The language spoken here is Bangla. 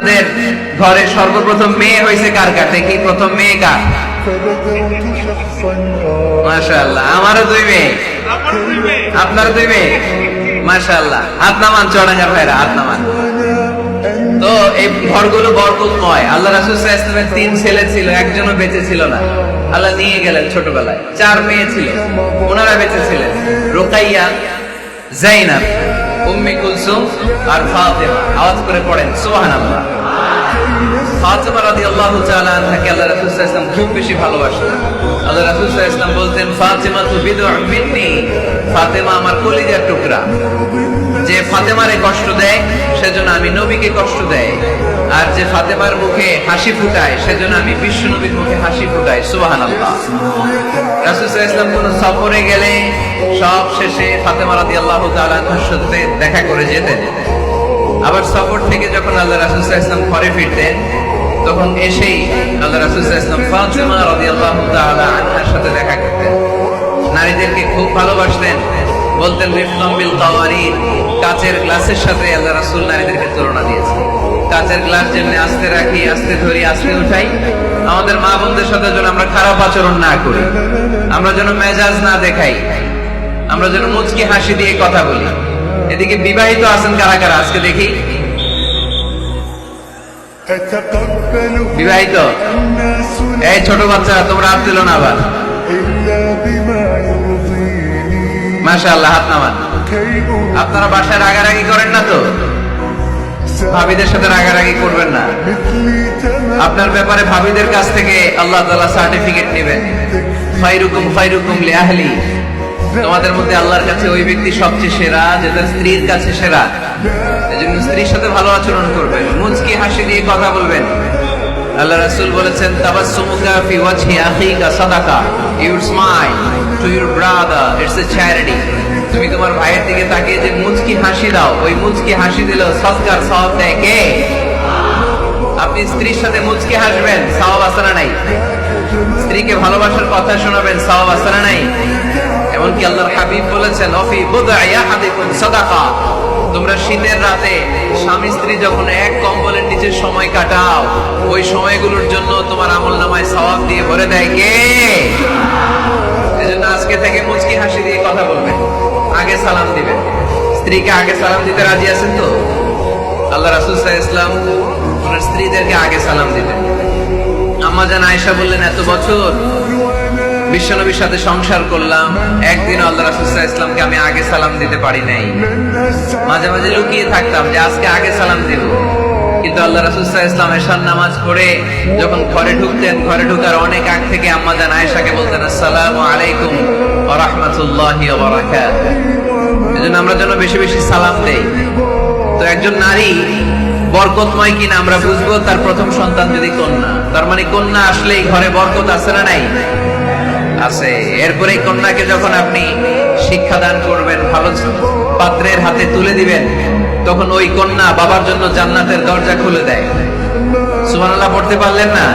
আপনাদের ঘরে সর্বপ্রথম মেয়ে হয়েছে কার কার দেখি? প্রথম মেয়ে কার? মাশাআল্লাহ। আমারও 2 মেয়ে, আপনারও 2 মেয়ে। মাশাআল্লাহ। হাত নামান চড়াঙ্গার ভাইরা, হাত নামান। তো এই ঘরগুলো বরকতময়। আল্লাহ রাসূল সাল্লাল্লাহু আলাইহি ওয়াসাল্লামের 3 ছেলে ছিল, একজনও বেঁচে ছিল না। আল্লাহ নিয়ে গেলেন ছোটবেলায়। 4 মেয়ে ছিল, ওনারা বেঁচে ছিলেন। রুকাইয়া, যায়েনাব, উম্মে কুলসুম আর ফাতেমা। আওয়াজ করে পড়েন সুবহানাল্লাহ। ফাতেমা রাদিয়াল্লাহু তাআলা আনহাকে আল্লাহ রাসূল সাল্লাল্লাহু আলাইহি ওয়াসাল্লাম খুব বেশি ভালোবাসতেন। আল্লাহ রাসূল সাল্লাল্লাহু আলাইহি ওয়াসাল্লাম বলতেন, ফাতেমা তু বিদউন মিন্নি, ফাতেমা আমার কলিজার টুকরা। যে ফাতেমারে কষ্ট দেয় সেজন্য আমি নবীকে কষ্ট দেয়, আর যে ফাতেমার মুখে হাসি ফুটায় সেজন্য আমি বিশ্ব নবীর মুখে হাসি ফুটাই। সুবহানাল্লাহ। রাসূল সাল্লাল্লাহু আলাইহি ওয়াসাল্লাম কোন সফরে গেলে সব শেষে ফাতেমা রাদিয়াল্লাহু তাআলা আনহার সাথে দেখা করে যেতেন। আবার সফর থেকে যখন আল্লাহ রাসূল সাল্লাল্লাহু আলাইহি ওয়াসাল্লাম ঘরে ফিরতেন, তখন এসেই আল্লাহ রাসূল সাল্লাল্লাহু আলাইহি ওয়াসাল্লাম ফাতেমা রাদিয়াল্লাহু তাআলা আনহার সাথে দেখা করতেন। নারীদেরকে খুব ভালোবাসতেন। বলতেন রিফকাম বিল কাওয়ারির, কাচের গ্লাসের সাথে আল্লাহ রাসূল নারীদেরকে তুলনা দিয়েছেন। কাচের গ্লাস যেমনি আস্তে রাখি, আস্তে ধরি, আস্তে উঠাই, আমাদের মা বোনদের সাথে যেন আমরা খারাপ আচরণ না করি, আমরা যেন মেজাজ না দেখাই, আমরা যেন মুচকি হাসি দিয়ে কথা বলি। এদিকে বিবাহিত আছেন কারা কারা আজকে দেখি? বিবাহিত? এই ছোট বাচ্চারা তোমরা হাত দিল না আবার। মাশাআল্লাহ, হাত নামান। আপনারা বাসায় রাগারাগি করেন না তো? ভাবিদের সাথে রাগারাগি করবেন না। আপনার ব্যাপারে ভাবিদের কাছ থেকে আল্লাহ তাআলা সার্টিফিকেট নেবেন। খায়রুকুম খায়রুকুম লিআহলি, তোমাদের মধ্যে আল্লাহর কাছে ওই ব্যক্তি সবচেয়ে সেরা যে তার স্ত্রীর কাছে সেরা। এজন্য স্ত্রীর সাথে ভালো আচরণ করবেন, মুচকি হাসি দিয়ে কথা বলবেন। আল্লাহ রাসূল বলেছেন, তাবাসসুমুকা ফি ওয়াজহি আখিকা সাদাকা, you smile to your brother, it's a charity. তুমি তোমার ভাইয়ের দিকে তাকিয়ে যে মুচকি হাসি দাও, ওই মুচকি হাসি দিলেও সদকার সওয়াব দেয় কে? আপনি স্ত্রীর সাথে মুচকি হাসবেন, সওয়াব আছে না নাই? স্ত্রীকে ভালোবাসার কথা শোনাবেন, সওয়াব আছে না নাই? এমনকি আল্লাহর হাবিব বলেছেন, অফি বুদআই আহাদিকুম সাদাকা, তোমরা শীতের রাতে স্বামী স্ত্রী যখন এক কম্বলের নিচে সময় কাটাও, ওই সময়গুলোর জন্য তোমার আমলনামায় সওয়াব দিয়ে ভরে দেয় কে? এজন্য আজকে থেকে মুচকি হাসি দিয়ে কথা বলবেন, আগে সালাম দিবেন। স্ত্রীকে আগে সালাম দিতে রাজি আছেন তো? আল্লাহ রাসূল সাল্লাল্লাহু আলাইহি ওয়াসাল্লাম ওনার স্ত্রীদেরকে আগে সালাম দিতেন। আম্মা জান আয়েশা বললেন, এত বছর বিশ্বনবীর সাথে সংসার করলাম, একদিন আল্লাহ রাসূল সাল্লাল্লাহু আলাইহি ওয়াসাল্লামকে আমি আগে সালাম দিতে পারি নাই। মাঝে মাঝে লুকিয়ে থাকতাম যে আজকে আগে সালাম দেব। কিন্তু আল্লাহ রাসূল সাল্লাল্লাহু আলাইহি ওয়াসাল্লাম এশার নামাজ পড়ে যখন ঘরে ঢুকতেন, ঘরে ঢোকার অনেক আগ থেকে আম্মা জান আয়েশাকে বলতেন, আসসালামু আলাইকুম ওয়া রাহমাতুল্লাহি ওয়া বারাকাতুহু। এজন্য আমরা যেন বেশি বেশি সালাম দেই। তো একজন নারী বরকতময় কিনা আমরা বুঝবো তার প্রথম সন্তান যদি কন্যা। তার মানে কন্যা আসলেই ঘরে বরকত আছে না নাই? আছে। এরপরে কন্যাকে যখন আপনি শিক্ষাদান করবেন, ভালো পাত্রের হাতে তুলে দিবেন, তখন ওই কন্যা বাবার জন্য জান্নাতের দরজা খুলে দেয়। সুবহানাল্লাহ পড়তে পারলেন না?